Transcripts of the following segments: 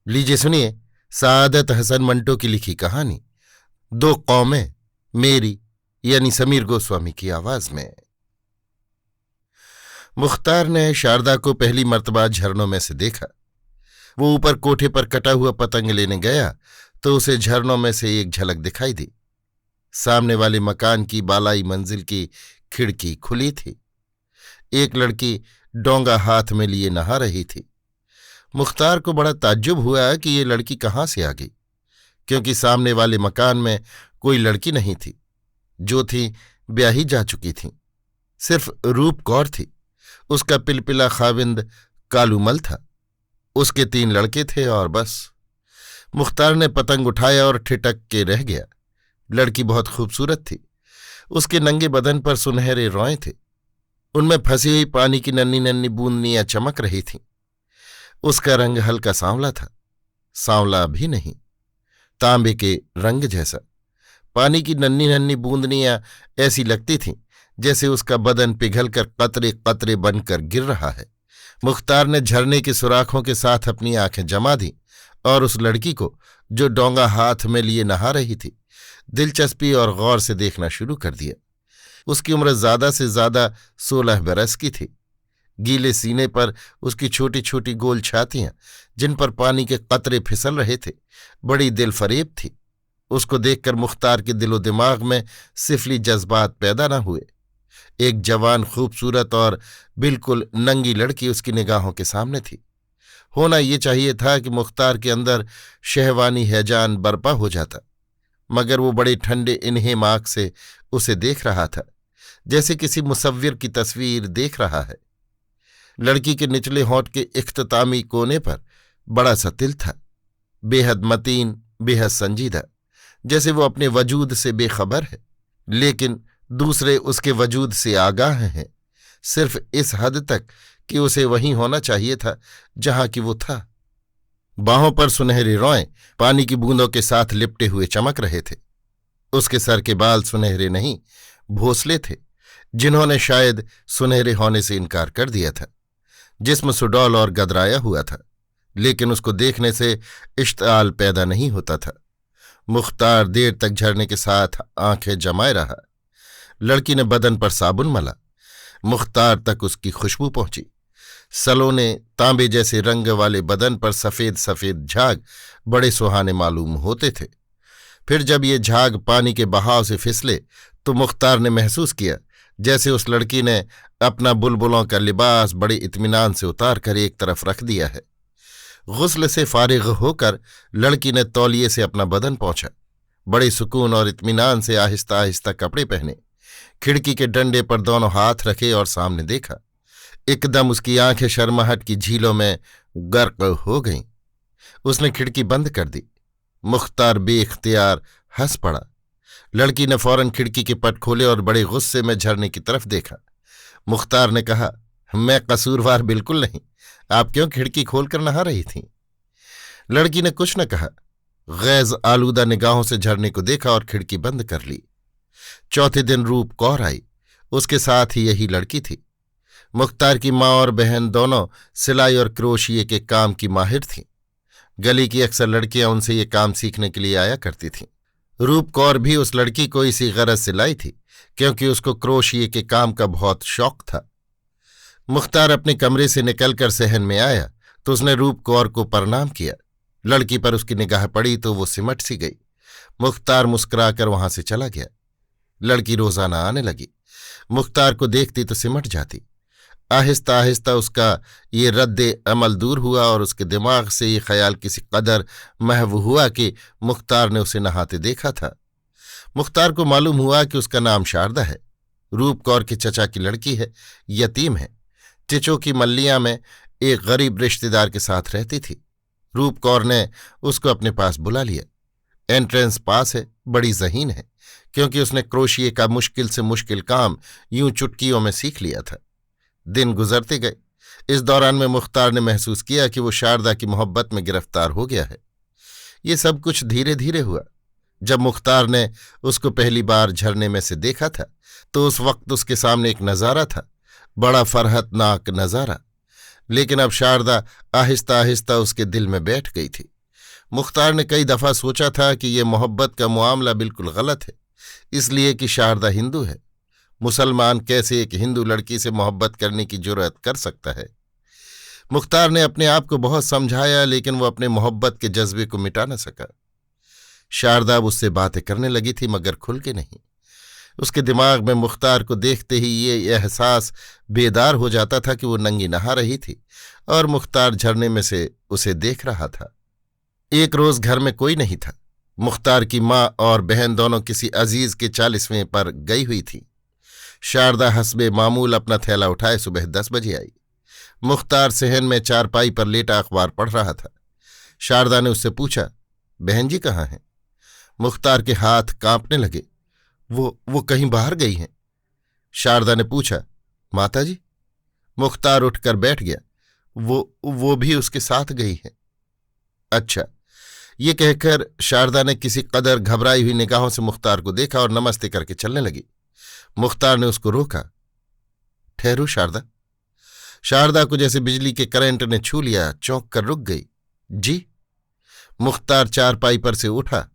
लीजिए सुनिए सादत हसन मंटो की लिखी कहानी दो कौमें, मेरी यानी समीर गोस्वामी की आवाज में। मुख्तार ने शारदा को पहली मर्तबा झरनों में से देखा। वो ऊपर कोठे पर कटा हुआ पतंग लेने गया तो उसे झरनों में से एक झलक दिखाई दी। सामने वाले मकान की बालाई मंजिल की खिड़की खुली थी। एक लड़की डोंगा हाथ में लिए नहा रही थी। मुख्तार को बड़ा ताज्जुब हुआ कि ये लड़की कहाँ से आ गई, क्योंकि सामने वाले मकान में कोई लड़की नहीं थी। जो थी ब्याही जा चुकी थीं। सिर्फ रूप कौर थी। उसका पिलपिला खाविंद कालूमल था। उसके 3 लड़के थे और बस। मुख्तार ने पतंग उठाया और ठिठक के रह गया। लड़की बहुत खूबसूरत थी। उसके नंगे बदन पर सुनहरे रोए थे। उनमें फंसी हुई पानी की नन्ही नन्ही बूंदनियां चमक रही थीं। उसका रंग हल्का सांवला था, सांवला भी नहीं, तांबे के रंग जैसा। पानी की नन्ही नन्ही बूंदनियां ऐसी लगती थीं जैसे उसका बदन पिघलकर कतरे कतरे बनकर गिर रहा है। मुख्तार ने झरने के सुराखों के साथ अपनी आंखें जमा दी और उस लड़की को, जो डोंगा हाथ में लिए नहा रही थी, दिलचस्पी और गौर से देखना शुरू कर दिया। उसकी उम्र ज्यादा से ज्यादा 16 बरस की थी। गीले सीने पर उसकी छोटी छोटी गोल छातियां, जिन पर पानी के कतरे फिसल रहे थे, बड़ी दिलफरेब थी। उसको देखकर मुख्तार के दिलो दिमाग में सिफली जज्बात पैदा न हुए। एक जवान, खूबसूरत और बिल्कुल नंगी लड़की उसकी निगाहों के सामने थी। होना ये चाहिए था कि मुख्तार के अंदर शहवानी हैजान बर्पा हो जाता, मगर वो बड़े ठंडे इन्हें आंख से उसे देख रहा था, जैसे किसी मुसव्विर की तस्वीर देख रहा है। लड़की के निचले होंठ के इख्तितामी कोने पर बड़ा सा तिल था, बेहद मतीन, बेहद संजीदा, जैसे वो अपने वजूद से बेखबर है, लेकिन दूसरे उसके वजूद से आगाह हैं, सिर्फ इस हद तक कि उसे वहीं होना चाहिए था जहां कि वो था। बाहों पर सुनहरे रोएं पानी की बूंदों के साथ लिपटे हुए चमक रहे थे। उसके सर के बाल सुनहरे नहीं, भोसले थे, जिन्होंने शायद सुनहरे होने से इनकार कर दिया था। जिस्म सुडौल और गदराया हुआ था, लेकिन उसको देखने से इश्तिआल पैदा नहीं होता था। मुख्तार देर तक झरने के साथ आंखें जमाए रहा। लड़की ने बदन पर साबुन मला। मुख्तार तक उसकी खुशबू पहुंची। सलोने तांबे जैसे रंग वाले बदन पर सफेद सफेद झाग बड़े सुहाने मालूम होते थे। फिर जब ये झाग पानी के बहाव से फिसले तो मुख्तार ने महसूस किया जैसे उस लड़की ने अपना बुलबुलों का लिबास बड़े इत्मीनान से उतार कर एक तरफ रख दिया है। गुस्ल से फारिग होकर लड़की ने तौलिए से अपना बदन पोंछा। बड़े सुकून और इत्मीनान से आहिस्ता आहिस्ता कपड़े पहने, खिड़की के डंडे पर दोनों हाथ रखे और सामने देखा। एकदम उसकी आंखें शर्माहट की झीलों में गर्क हो गईं। उसने खिड़की बंद कर दी। मुख्तार बेइख्तियार हंस पड़ा। लड़की ने फौरन खिड़की के पट खोले और बड़े गुस्से में झरने की तरफ देखा। मुख्तार ने कहा, मैं कसूरवार बिल्कुल नहीं, आप क्यों खिड़की खोलकर नहा रही थीं? लड़की ने कुछ न कहा। गैज आलूदा निगाहों से झरने को देखा और खिड़की बंद कर ली। चौथे दिन रूप कौर आई। उसके साथ ही यही लड़की थी। मुख्तार की माँ और बहन दोनों सिलाई और क्रोशिये के काम की माहिर थीं। गली की अक्सर लड़कियां उनसे ये काम सीखने के लिए आया करती थीं। रूप कौर भी उस लड़की को इसी गरज से लाई थी, क्योंकि उसको क्रोशिये के काम का बहुत शौक था। मुख्तार अपने कमरे से निकलकर सहन में आया तो उसने रूप कौर को प्रणाम किया। लड़की पर उसकी निगाह पड़ी तो वो सिमट सी गई। मुख्तार मुस्कुराकर वहां से चला गया। लड़की रोजाना आने लगी। मुख्तार को देखती तो सिमट जाती। आहिस्ता आहिस्ता उसका ये रद्दे अमल दूर हुआ और उसके दिमाग से ये ख्याल किसी कदर महव हुआ कि मुख्तार ने उसे नहाते देखा था। मुख्तार को मालूम हुआ कि उसका नाम शारदा है, रूप कौर के चचा की लड़की है, यतीम है, चिचो की मल्लिया में एक गरीब रिश्तेदार के साथ रहती थी। रूप कौर ने उसको अपने पास बुला लिया। एंट्रेंस पास है, बड़ी ज़हीन है, क्योंकि उसने क्रोशिये का मुश्किल से मुश्किल काम यूं चुटकियों में सीख लिया था। दिन गुजरते गए। इस दौरान में मुख्तार ने महसूस किया कि वो शारदा की मोहब्बत में गिरफ्तार हो गया है। ये सब कुछ धीरे धीरे हुआ। जब मुख्तार ने उसको पहली बार झरने में से देखा था तो उस वक्त उसके सामने एक नज़ारा था, बड़ा फरहतनाक नज़ारा। लेकिन अब शारदा आहिस्ता आहिस्ता उसके दिल में बैठ गई थी। मुख्तार ने कई दफा सोचा था कि ये मोहब्बत का मामला बिल्कुल गलत है, इसलिए कि शारदा हिंदू है। मुसलमान कैसे एक हिंदू लड़की से मोहब्बत करने की जुर्रत कर सकता है। मुख्तार ने अपने आप को बहुत समझाया, लेकिन वो अपने मोहब्बत के जज्बे को मिटा न सका। शारदा अब उससे बातें करने लगी थी, मगर खुल के नहीं। उसके दिमाग में मुख्तार को देखते ही ये एहसास बेदार हो जाता था कि वो नंगी नहा रही थी और मुख्तार झरने में से उसे देख रहा था। एक रोज घर में कोई नहीं था। मुख्तार की माँ और बहन दोनों किसी अजीज के 40वें पर गई हुई थी। शारदा हस्बे मामूल अपना थैला उठाए सुबह 10 बजे आई। मुख्तार सहन में चारपाई पर लेटा अखबार पढ़ रहा था। शारदा ने उससे पूछा, बहन जी कहाँ हैं? मुख्तार के हाथ कांपने लगे। वो कहीं बाहर गई हैं। शारदा ने पूछा, माता जी? मुख्तार उठकर बैठ गया। वो भी उसके साथ गई हैं। अच्छा। ये कहकर शारदा ने किसी कदर घबराई हुई निगाहों से मुख्तार को देखा और नमस्ते करके चलने लगी। मुख्तार ने उसको रोका। ठहरू शारदा। शारदा को जैसे बिजली के करंट ने छू लिया, चौंक कर रुक गई। जी? मुख्तार चारपाई पर से उठा।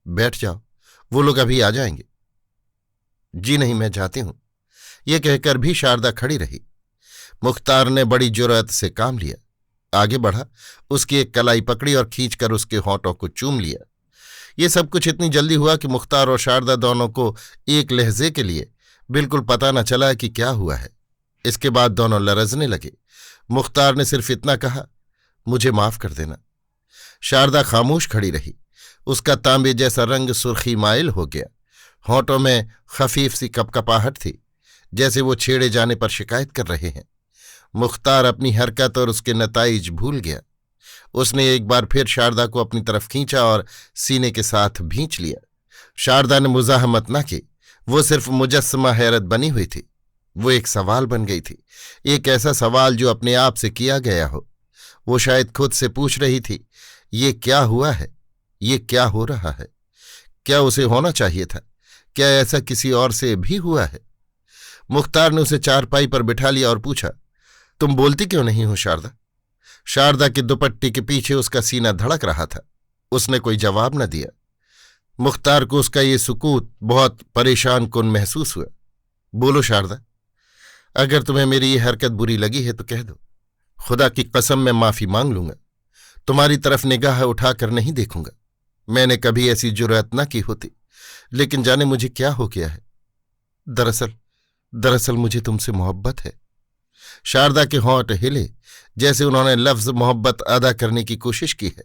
बैठ जाओ, वो लोग अभी आ जाएंगे। जी नहीं, मैं जाती हूं। ये कहकर भी शारदा खड़ी रही। मुख्तार ने बड़ी जुर्रत से काम लिया, आगे बढ़ा, उसकी एक कलाई पकड़ी और खींचकर उसके होंठों को चूम लिया। ये सब कुछ इतनी जल्दी हुआ कि मुख्तार और शारदा दोनों को एक लहजे के लिए बिल्कुल पता न चला कि क्या हुआ है। इसके बाद दोनों लरजने लगे। मुख्तार ने सिर्फ इतना कहा, मुझे माफ कर देना। शारदा खामोश खड़ी रही। उसका तांबे जैसा रंग सुर्खी माइल हो गया। होंठों में खफीफ सी कपकपाहट थी, जैसे वो छेड़े जाने पर शिकायत कर रहे हैं। मुख्तार अपनी हरकत और उसके नताइज भूल गया। उसने एक बार फिर शारदा को अपनी तरफ खींचा और सीने के साथ भींच लिया। शारदा ने मुजाहमत न की। वो सिर्फ मुजस्समा हैरत बनी हुई थी। वो एक सवाल बन गई थी, एक ऐसा सवाल जो अपने आप से किया गया हो। वो शायद खुद से पूछ रही थी, ये क्या हुआ है? ये क्या हो रहा है? क्या उसे होना चाहिए था? क्या ऐसा किसी और से भी हुआ है? मुख्तार ने उसे चारपाई पर बिठा लिया और पूछा, तुम बोलती क्यों नहीं हो शारदा? शारदा की दुपट्टी के पीछे उसका सीना धड़क रहा था। उसने कोई जवाब न दिया। मुख्तार को उसका ये सुकूत बहुत परेशान कुन महसूस हुआ। बोलो शारदा, अगर तुम्हें मेरी ये हरकत बुरी लगी है तो कह दो। खुदा की कसम मैं माफी मांग लूंगा। तुम्हारी तरफ निगाह उठाकर नहीं देखूंगा। मैंने कभी ऐसी जुर्रत न की होती, लेकिन जाने मुझे क्या हो गया है। दरअसल मुझे तुमसे मोहब्बत है। शारदा के होंठ हिले, जैसे उन्होंने लफ्ज मोहब्बत अदा करने की कोशिश की है।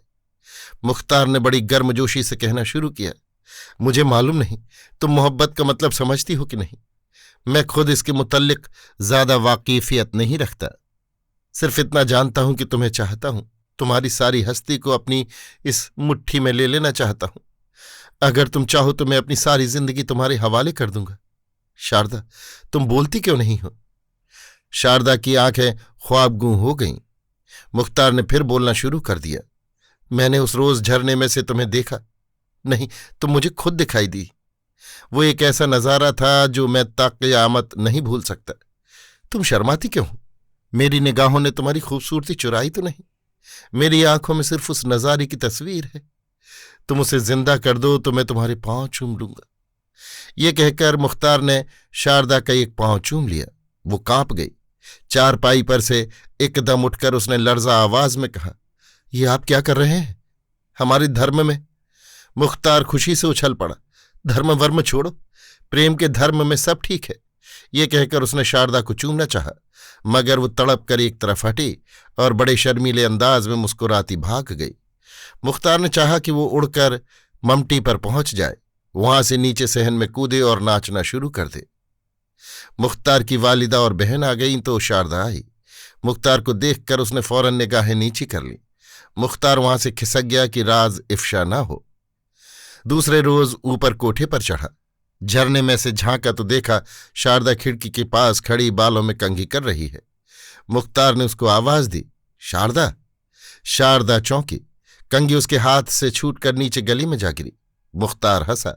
मुख्तार ने बड़ी गर्मजोशी से कहना शुरू किया, मुझे मालूम नहीं तुम मोहब्बत का मतलब समझती हो कि नहीं। मैं खुद इसके मुतल्लिक ज्यादा वाकिफियत नहीं रखता। सिर्फ इतना जानता हूं कि तुम्हें चाहता हूं। तुम्हारी सारी हस्ती को अपनी इस मुट्ठी में ले लेना चाहता हूं। अगर तुम चाहो तो मैं अपनी सारी जिंदगी तुम्हारे हवाले कर दूंगा। शारदा, तुम बोलती क्यों नहीं हो? शारदा की आंखें ख्वाबगूं हो गईं। मुख्तार ने फिर बोलना शुरू कर दिया, मैंने उस रोज झरने में से तुम्हें देखा। नहीं, तुम मुझे खुद दिखाई दी। वो एक ऐसा नजारा था जो मैं ताक़यामत नहीं भूल सकता। तुम शर्माती क्यों हो? मेरी निगाहों ने तुम्हारी खूबसूरती चुराई तो नहीं। मेरी आंखों में सिर्फ उस नजारे की तस्वीर है। तुम उसे जिंदा कर दो तो मैं तुम्हारे पांव चूम लूंगा। ये कहकर मुख्तार ने शारदा का एक पांव चूम लिया। वो कांप गई। चारपाई पर से एकदम उठकर उसने लर्जा आवाज में कहा, ये आप क्या कर रहे हैं? हमारे धर्म में। मुख्तार खुशी से उछल पड़ा, धर्म वर्म छोड़ो, प्रेम के धर्म में सब ठीक है। ये कहकर उसने शारदा को चूमना चाहा, मगर वो तड़प कर एक तरफ हटी और बड़े शर्मीले अंदाज में मुस्कुराती भाग गई। मुख्तार ने चाहा कि वो उड़कर ममटी पर पहुंच जाए, वहां से नीचे सहन में कूदे और नाचना शुरू कर दे। मुख्तार की वालिदा और बहन आ गईं तो शारदा आई। मुख्तार को देखकर उसने फौरन निगाहें नीची कर ली। मुख्तार वहां से खिसक गया कि राज इफ्शा न हो। दूसरे रोज ऊपर कोठे पर चढ़ा। झरने में से झांका तो देखा शारदा खिड़की के पास खड़ी बालों में कंघी कर रही है। मुख्तार ने उसको आवाज दी, शारदा। शारदा चौंकी। कंघी उसके हाथ से छूटकर नीचे गली में जा गिरी। मुख्तार हंसा।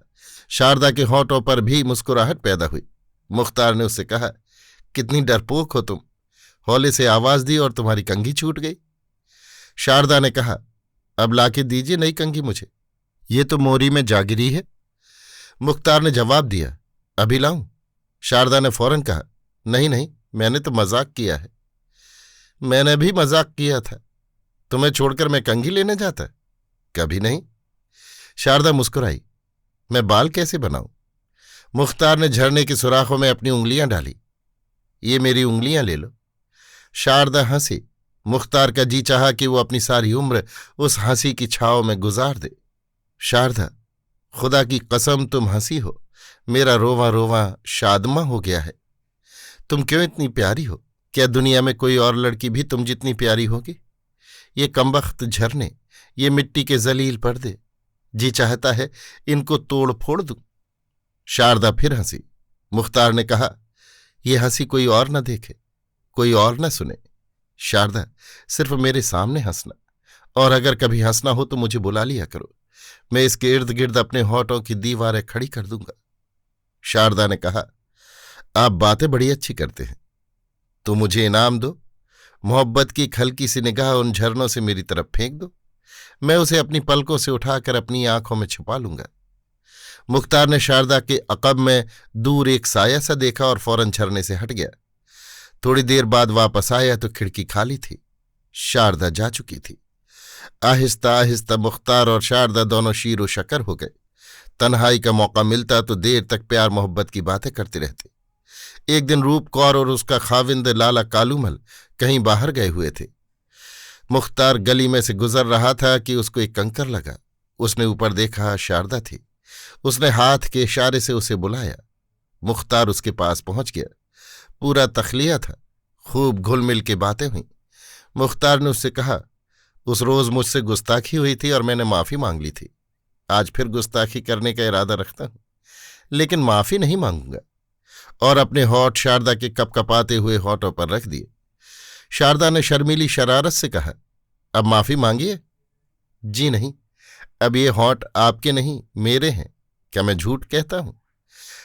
शारदा के होंठों पर भी मुस्कुराहट पैदा हुई। मुख्तार ने उससे कहा, कितनी डरपोक हो तुम। हौले से आवाज दी और तुम्हारी कंघी छूट गई। शारदा ने कहा, अब लाके दीजिए नई कंघी मुझे, ये तो मोरी में जा गिरी है। मुख्तार ने जवाब दिया, अभी लाऊं? शारदा ने फौरन कहा, नहीं नहीं, मैंने तो मजाक किया है। मैंने भी मजाक किया था। तुम्हें छोड़कर मैं कंघी लेने जाता? कभी नहीं। शारदा मुस्कुराई, मैं बाल कैसे बनाऊं? मुख्तार ने झरने के सुराखों में अपनी उंगलियां डाली, ये मेरी उंगलियां ले लो। शारदा हंसी। मुख्तार का जी चाहा कि वो अपनी सारी उम्र उस हंसी की छाव में गुजार दे। शारदा, खुदा की कसम तुम हंसी हो, मेरा रोवा रोवा शादमा हो गया है। तुम क्यों इतनी प्यारी हो? क्या दुनिया में कोई और लड़की भी तुम जितनी प्यारी होगी? ये कमबख्त झरने, ये मिट्टी के जलील पर्दे, जी चाहता है इनको तोड़ फोड़ दूं। शारदा फिर हंसी। मुख्तार ने कहा, यह हंसी कोई और न देखे, कोई और न सुने। शारदा, सिर्फ मेरे सामने हंसना, और अगर कभी हंसना हो तो मुझे बुला लिया करो, मैं इसके इर्द गिर्द अपने होठों की दीवारें खड़ी कर दूंगा। शारदा ने कहा, आप बातें बड़ी अच्छी करते हैं, तो मुझे इनाम दो। मोहब्बत की एक हल्की सी निगाह उन झरनों से मेरी तरफ फेंक दो, मैं उसे अपनी पलकों से उठाकर अपनी आंखों में छुपा लूंगा। मुख्तार ने शारदा के अकब में दूर एक साया सा देखा और फौरन झरने से हट गया। थोड़ी देर बाद वापस आया तो खिड़की खाली थी, शारदा जा चुकी थी। आहिस्ता आहिस्ता मुख्तार और शारदा दोनों शीरो शकर हो गए। तन्हाई का मौका मिलता तो देर तक प्यार मोहब्बत की बातें करते रहते। एक दिन रूप कौर और उसका खाविंद लाला कालूमल कहीं बाहर गए हुए थे। मुख्तार गली में से गुजर रहा था कि उसको एक कंकर लगा। उसने ऊपर देखा, शारदा थी। उसने हाथ के इशारे से उसे बुलाया। मुख्तार उसके पास पहुंच गया। पूरा तखलिया था, खूब घुल मिल के बातें हुईं। मुख्तार ने उससे कहा, उस रोज मुझसे गुस्ताखी हुई थी और मैंने माफी मांग ली थी। आज फिर गुस्ताखी करने का इरादा रखता हूं, लेकिन माफी नहीं मांगूंगा। और अपने होठ शारदा के कपकपाते हुए होठों पर रख दिए। शारदा ने शर्मीली शरारत से कहा, अब माफी मांगिए। जी नहीं, अब ये होठ आपके नहीं मेरे हैं। क्या मैं झूठ कहता हूं?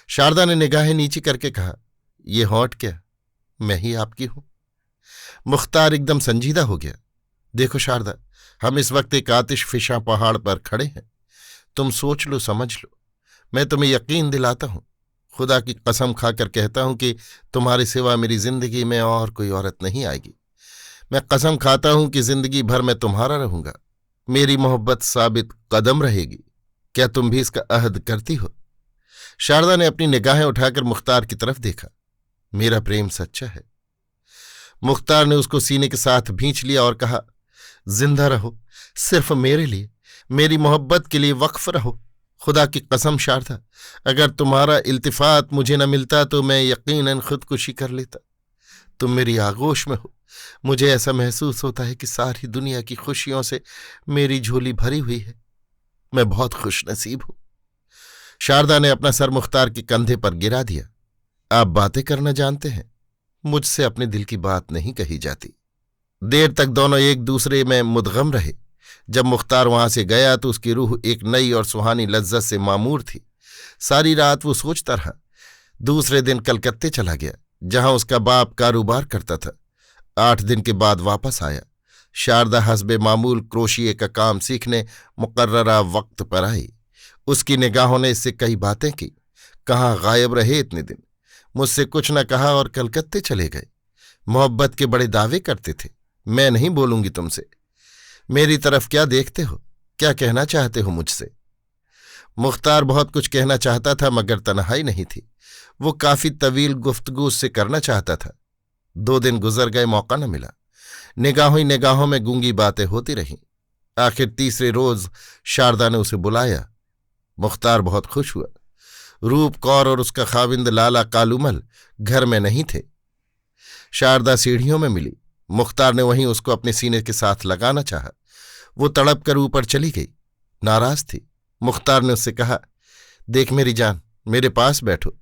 शारदा ने निगाहें नीची करके कहा, ये होठ क्या, मैं ही आपकी हूं। मुख्तार एकदम संजीदा हो गया। देखो शारदा, हम इस वक्त एक आतिशफिशा पहाड़ पर खड़े हैं। तुम सोच लो, समझ लो। मैं तुम्हें यकीन दिलाता हूं, खुदा की कसम खाकर कहता हूं कि तुम्हारे सिवा मेरी जिंदगी में और कोई औरत नहीं आएगी। मैं कसम खाता हूं कि जिंदगी भर मैं तुम्हारा रहूंगा। मेरी मोहब्बत साबित कदम रहेगी। क्या तुम भी इसका अहद करती हो? शारदा ने अपनी निगाहें उठाकर मुख्तार की तरफ देखा। मेरा प्रेम सच्चा है। मुख्तार ने उसको सीने के साथ भींच लिया और कहा, जिंदा रहो, सिर्फ मेरे लिए, मेरी मोहब्बत के लिए वक्फ रहो। खुदा की कसम शारदा, अगर तुम्हारा इल्तिफात मुझे न मिलता तो मैं यकीनन खुदकुशी कर लेता। तुम मेरी आगोश में हो। मुझे ऐसा महसूस होता है कि सारी दुनिया की खुशियों से मेरी झोली भरी हुई है। मैं बहुत खुशनसीब हूं। शारदा ने अपना सर मुख्तार के कंधे पर गिरा दिया। आप बातें करना जानते हैं, मुझसे अपने दिल की बात नहीं कही जाती। देर तक दोनों एक दूसरे में मुदगम रहे। जब मुख्तार वहां से गया तो उसकी रूह एक नई और सुहानी लज्जत से मामूर थी। सारी रात वो सोचता रहा। दूसरे दिन कलकत्ते चला गया, जहां उसका बाप कारोबार करता था। 8 दिन के बाद वापस आया। शारदा हस्बे मामूल क्रोशिये का काम सीखने मुकर्ररा वक्त पर आई। उसकी निगाहों ने इससे कई बातें की। कहाँ गायब रहे इतने दिन, मुझसे कुछ न कहा और कलकत्ते चले गए। मोहब्बत के बड़े दावे करते थे। मैं नहीं बोलूंगी तुमसे। मेरी तरफ क्या देखते हो? क्या कहना चाहते हो मुझसे? मुख्तार बहुत कुछ कहना चाहता था, मगर तन्हाई नहीं थी। वो काफी तवील गुफ्तगू से करना चाहता था। 2 दिन गुजर गए, मौका न मिला। निगाहों ही निगाहों में गूंगी बातें होती रहीं। आखिर तीसरे रोज शारदा ने उसे बुलाया। मुख्तार बहुत खुश हुआ। रूप कौर और उसका खाविंद लाला कालूमल घर में नहीं थे। शारदा सीढ़ियों में मिली। मुख्तार ने वहीं उसको अपने सीने के साथ लगाना चाहा। वो तड़प कर ऊपर चली गई, नाराज थी। मुख्तार ने उससे कहा, देख मेरी जान, मेरे पास बैठो,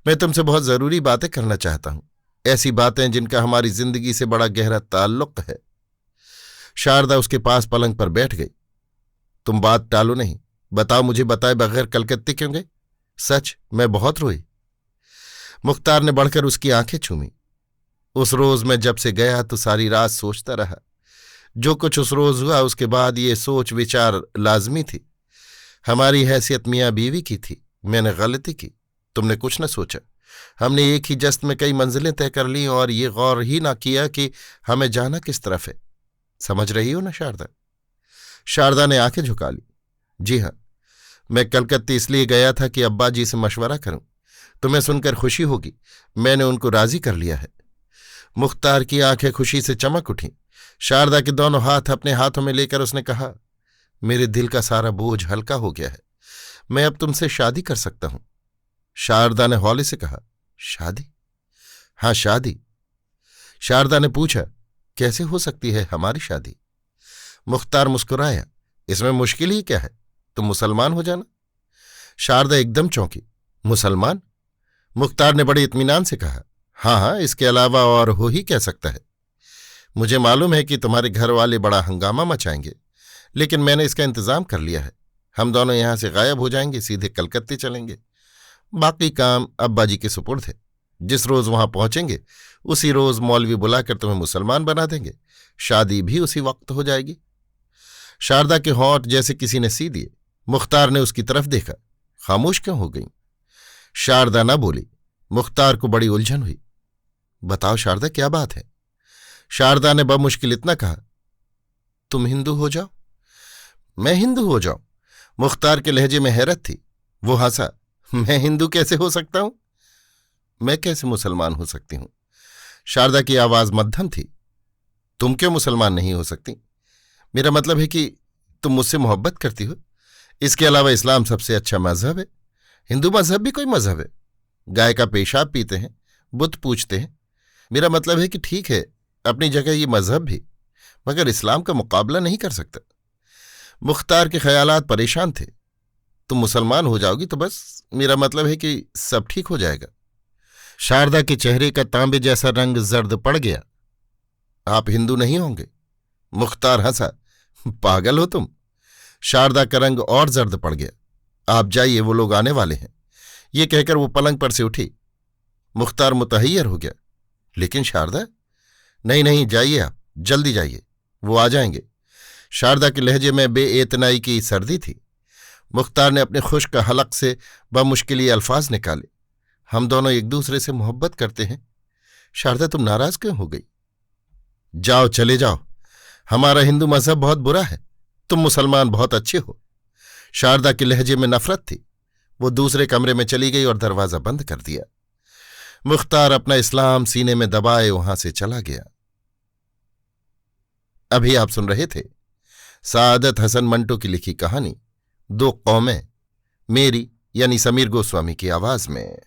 मैं तुमसे बहुत जरूरी बातें करना चाहता हूं। ऐसी बातें जिनका हमारी जिंदगी से बड़ा गहरा ताल्लुक है। शारदा उसके पास पलंग पर बैठ गई। तुम बात टालो नहीं, बताओ, मुझे बताए बगैर कलकत्ते क्यों गए? सच, मैं बहुत रोई। मुख्तार ने बढ़कर उसकी आंखें छूमी। उस रोज मैं जब से गया तो सारी रात सोचता रहा। जो कुछ उस रोज हुआ उसके बाद ये सोच विचार लाजमी थी। हमारी हैसियत मियाँ बीवी की थी। मैंने गलती की, तुमने कुछ न सोचा। हमने एक ही जस्त में कई मंजिलें तय कर ली और ये गौर ही ना किया कि हमें जाना किस तरफ है। समझ रही हो ना शारदा? शारदा ने आंखें झुका ली। जी हाँ, मैं कलकत्ते इसलिए गया था कि अब्बा जी से मशवरा करूं। तुम्हें सुनकर खुशी होगी, मैंने उनको राजी कर लिया है। मुख्तार की आंखें खुशी से चमक उठीं। शारदा के दोनों हाथ अपने हाथों में लेकर उसने कहा, मेरे दिल का सारा बोझ हल्का हो गया है। मैं अब तुमसे शादी कर सकता हूं। शारदा ने हौले से कहा, शादी? हाँ, शादी। शारदा ने पूछा, कैसे हो सकती है हमारी शादी? मुख्तार मुस्कुराया, इसमें मुश्किल ही क्या है, तुम मुसलमान हो जाना। शारदा एकदम चौंकी। मुसलमान? मुख्तार ने बड़े इत्मीनान से कहा, हाँ हाँ, इसके अलावा और हो ही क्या सकता है। मुझे मालूम है कि तुम्हारे घर वाले बड़ा हंगामा मचाएंगे, लेकिन मैंने इसका इंतजाम कर लिया है। हम दोनों यहां से गायब हो जाएंगे, सीधे कलकत्ते चलेंगे। बाकी काम अब्बा जी के सुपुर्द है। जिस रोज वहां पहुंचेंगे उसी रोज मौलवी बुलाकर तुम्हें मुसलमान बना देंगे। शादी भी उसी वक्त हो जाएगी। शारदा के होंठ जैसे किसी ने सी दिए। मुख्तार ने उसकी तरफ देखा। खामोश क्यों हो गई? शारदा न बोली। मुख्तार को बड़ी उलझन हुई। बताओ शारदा, क्या बात है? शारदा ने बमुश्किल इतना कहा, तुम हिंदू हो जाओ। मैं हिंदू हो जाऊं? मुख्तार के लहजे में हैरत थी। वो हंसा, मैं हिंदू कैसे हो सकता हूं? मैं कैसे मुसलमान हो सकती हूं? शारदा की आवाज मध्यम थी। तुम क्यों मुसलमान नहीं हो सकती? मेरा मतलब है कि तुम मुझसे मोहब्बत करती हो। इसके अलावा इस्लाम सबसे अच्छा मजहब है। हिंदू मजहब भी कोई मजहब है। गाय का पेशाब पीते हैं, बुत पूजते हैं। मेरा मतलब है कि ठीक है, अपनी जगह ये मजहब भी, मगर इस्लाम का मुकाबला नहीं कर सकता। मुख्तार के ख्यालात परेशान थे। तुम मुसलमान हो जाओगी तो बस, मेरा मतलब है कि सब ठीक हो जाएगा। शारदा के चेहरे का तांबे जैसा रंग जर्द पड़ गया। आप हिंदू नहीं होंगे? मुख्तार हंसा, पागल हो तुम। शारदा का रंग और जर्द पड़ गया। आप जाइए, वो लोग आने वाले हैं। ये कहकर वो पलंग पर से उठी। मुख्तार मुतहैयर हो गया। लेकिन शारदा? नहीं नहीं, जाइए आप, जल्दी जाइए, वो आ जाएंगे। शारदा के लहजे में बेएतनाई की सर्दी थी। मुख्तार ने अपने खुश्क हलक से बमुश्किल ये अल्फाज निकाले, हम दोनों एक दूसरे से मोहब्बत करते हैं। शारदा, तुम नाराज क्यों हो गई? जाओ, चले जाओ। हमारा हिंदू मजहब बहुत बुरा है, तुम मुसलमान बहुत अच्छे हो। शारदा के लहजे में नफरत थी। वो दूसरे कमरे में चली गई और दरवाजा बंद कर दिया। मुख्तार अपना इस्लाम सीने में दबाए वहां से चला गया। अभी आप सुन रहे थे सादत हसन मंटो की लिखी कहानी दो कौमें, मेरी यानी समीर गोस्वामी की आवाज में।